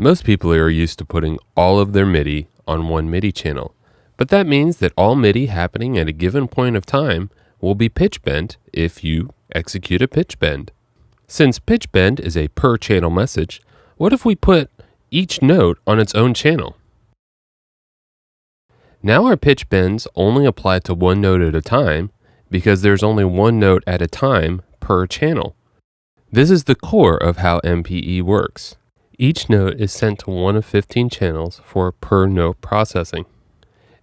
Most people are used to putting all of their MIDI on one MIDI channel, but that means that all MIDI happening at a given point of time will be pitch bent if you execute a pitch bend. Since pitch bend is a per channel message, what if we put each note on its own channel? Now our pitch bends only apply to one note at a time because there's only one note at a time per channel. This is the core of how MPE works. Each note is sent to one of 15 channels for per note processing.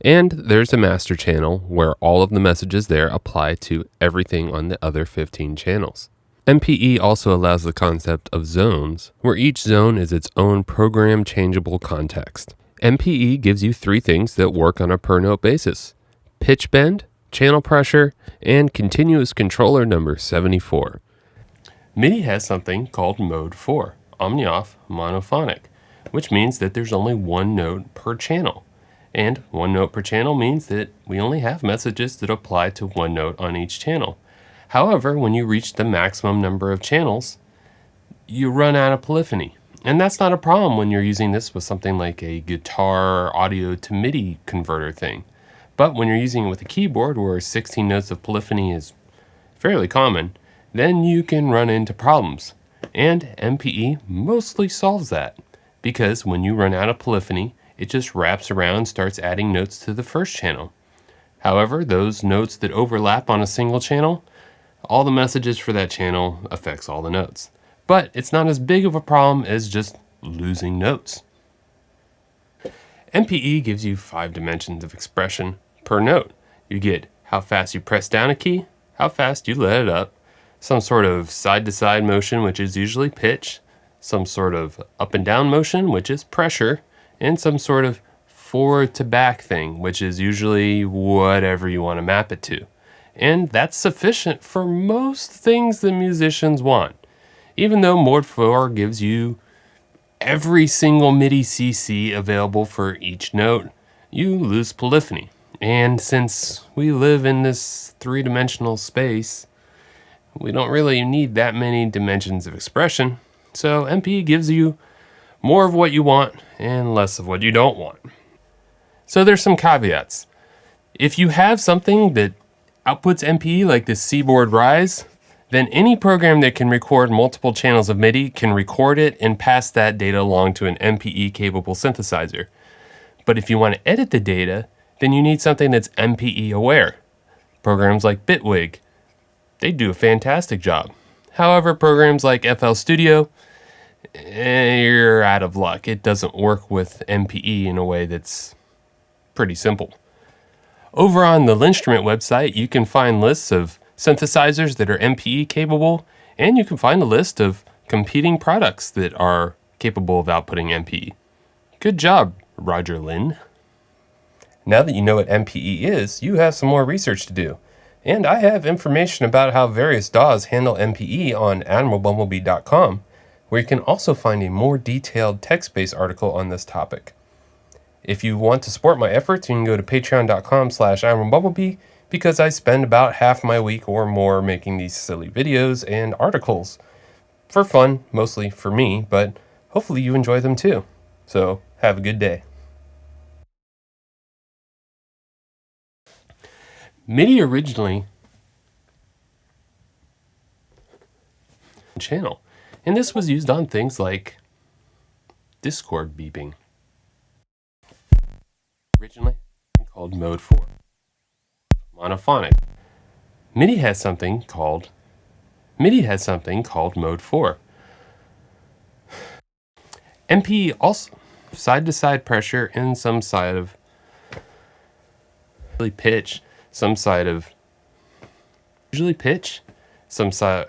And there's a master channel where all of the messages there apply to everything on the other 15 channels. MPE also allows the concept of zones, where each zone is its own program changeable context. MPE gives you three things that work on a per note basis: pitch bend, channel pressure, and continuous controller number 74. MIDI has something called mode 4, omni-off monophonic, which means that there's only one note per channel. And one note per channel means that we only have messages that apply to one note on each channel. However, when you reach the maximum number of channels, you run out of polyphony. And that's not a problem when you're using this with something like a guitar audio to MIDI converter thing. But when you're using it with a keyboard where 16 notes of polyphony is fairly common, then you can run into problems. And MPE mostly solves that, because when you run out of polyphony, it just wraps around and starts adding notes to the first channel. However, those notes that overlap on a single channel, all the messages for that channel affects all the notes. But it's not as big of a problem as just losing notes. MPE gives you 5 dimensions of expression per note. You get how fast you press down a key, how fast you let it up, some sort of side-to-side motion, which is usually pitch, some sort of up and down motion, which is pressure, and some sort of forward to back thing, which is usually whatever you want to map it to. And that's sufficient for most things the musicians want. Even though mode 4 gives you every single MIDI CC available for each note, you lose polyphony. And since we live in this 3-dimensional space, we don't really need that many dimensions of expression. So MPE gives you more of what you want and less of what you don't want. So there's some caveats. If you have something that outputs MPE like this Seaboard Rise, then any program that can record multiple channels of MIDI can record it and pass that data along to an MPE capable synthesizer. But if you want to edit the data, then you need something that's MPE aware. Programs like Bitwig, they do a fantastic job. However, programs like FL Studio, you're out of luck. It doesn't work with MPE in a way that's pretty simple. Over on the Linstrument website, you can find lists of synthesizers that are MPE capable, and you can find a list of competing products that are capable of outputting MPE. Good job, Roger Lynn. Now that you know what MPE is, you have some more research to do. And I have information about how various DAWs handle MPE on AdmiralBumblebee.com, where you can also find a more detailed text-based article on this topic. If you want to support my efforts, you can go to patreon.com/AdmiralBumblebee, because I spend about half my week or more making these silly videos and articles. For fun, mostly for me, but hopefully you enjoy them too. So, have a good day. MIDI originally channel, and this was used on things like Discord beeping. Originally called mode 4, monophonic. MIDI has something called mode 4. MPE also side-to-side pressure and some side of pitch, some side of usually pitch, some side